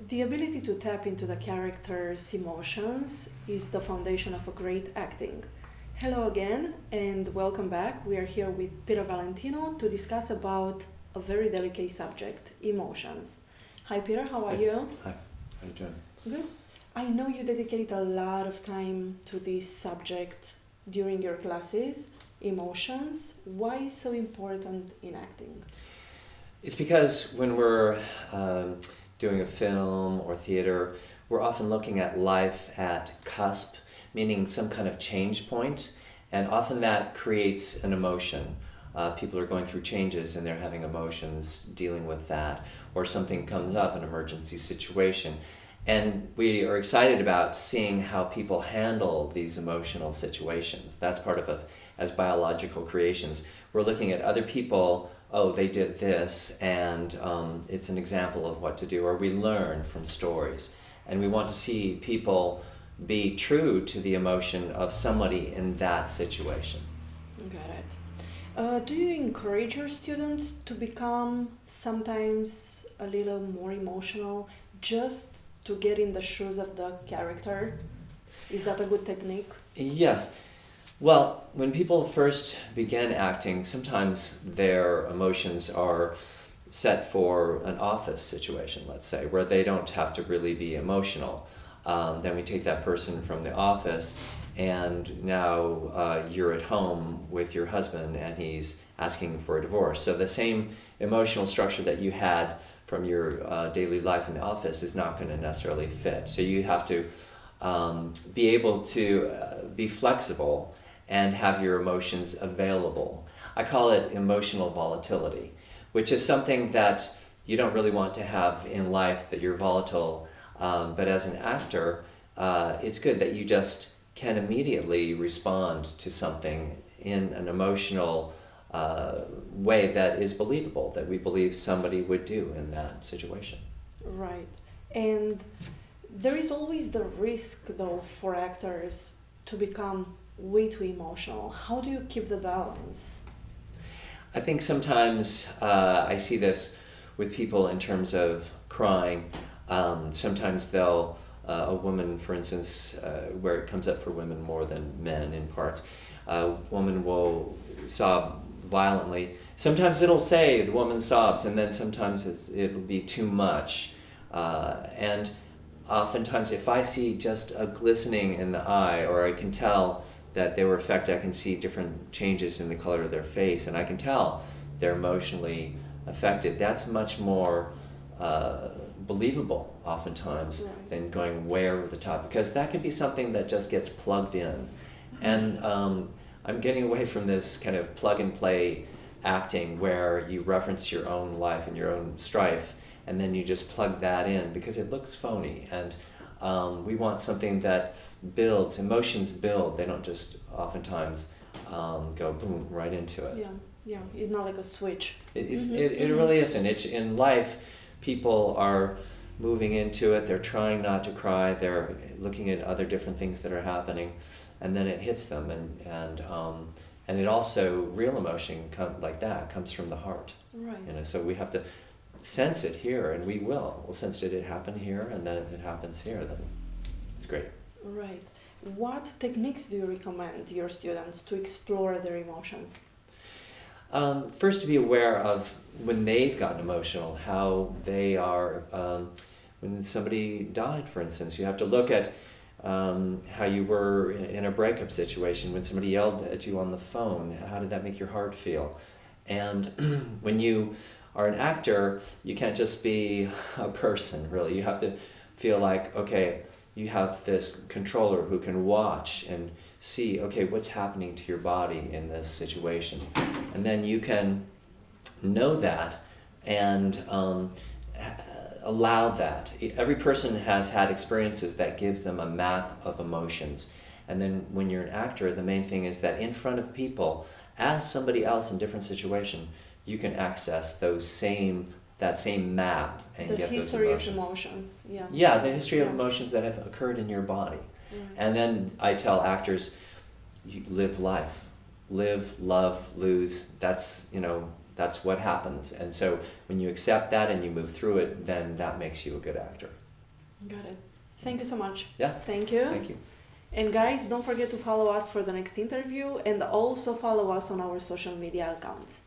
The ability to tap into the character's emotions is the foundation of a great acting. Hello again and welcome back. We are here with Peter Valentino to discuss about a very delicate subject, emotions. Hi Peter, how are you? Hi, how you doing? Good. I know you dedicate a lot of time to this subject during your classes, emotions. Why is so important in acting? It's because when we're doing a film or theater, we're often looking at life at cusp, meaning some kind of change point, and often that creates an emotion. People are going through changes and they're having emotions dealing with that, or something comes up, an emergency situation. And we are excited about seeing how people handle these emotional situations. That's part of us as biological creations. We're looking at other people, oh, they did this, and it's an example of what to do, or we learn from stories. And we want to see people be true to the emotion of somebody in that situation. Got it. Do you encourage your students to become sometimes a little more emotional just to get in the shoes of the character? Is that a good technique? Yes. Well, when people first begin acting, sometimes their emotions are set for an office situation, let's say, where they don't have to really be emotional. Then we take that person from the office, and now you're at home with your husband and he's asking for a divorce. So the same emotional structure that you had from your daily life in the office is not going to necessarily fit. So you have to be able to be flexible and have your emotions available. I call it emotional volatility, which is something that you don't really want to have in life, that you're volatile. But as an actor, it's good that you just can immediately respond to something in an emotional way that is believable, that we believe somebody would do in that situation. Right. And there is always the risk, though, for actors to become way too emotional. How do you keep the balance? I think sometimes I see this with people in terms of crying. Sometimes they'll, a woman, for instance, where it comes up for women more than men in parts, a woman will sob violently. Sometimes it'll say the woman sobs, and then sometimes it'll be too much. And oftentimes if I see just a glistening in the eye, or I can tell that they were affected, I can see different changes in the color of their face, and I can tell they're emotionally affected. That's much more believable oftentimes than going way over the top, because that could be something that just gets plugged in. And I'm getting away from this kind of plug and play acting where you reference your own life and your own strife and then you just plug that in because it looks phony. And we want something that builds, emotions build, they don't just oftentimes go boom right into it. Yeah, it's not like a switch. It really isn't. In life, people are moving into it, they're trying not to cry, they're looking at other different things that are happening, and then it hits them, and it also, real emotion like that comes from the heart. Right. You know, so we have to sense it here, and we'll sense it happen here, and then if it happens here, then it's great. Right. What techniques do you recommend your students to explore their emotions? First, to be aware of when they've gotten emotional, how they are, when somebody died, for instance. You have to look at how you were in a breakup situation, when somebody yelled at you on the phone, how did that make your heart feel? And when you are an actor, you can't just be a person, really. You have to feel like, okay, you have this controller who can watch and see, okay, what's happening to your body in this situation. And then you can know that and allow that. Every person has had experiences that gives them a map of emotions. And then when you're an actor, the main thing is that in front of people, as somebody else in different situation, you can access that same map and get those emotions. The history of emotions, yeah. Yeah, the history of emotions that have occurred in your body. Right. And then I tell actors, you live life. Live, love, lose, that's what happens. And so when you accept that and you move through it, then that makes you a good actor. Got it. Thank you so much. Yeah. Thank you. Thank you. And guys, don't forget to follow us for the next interview and also follow us on our social media accounts.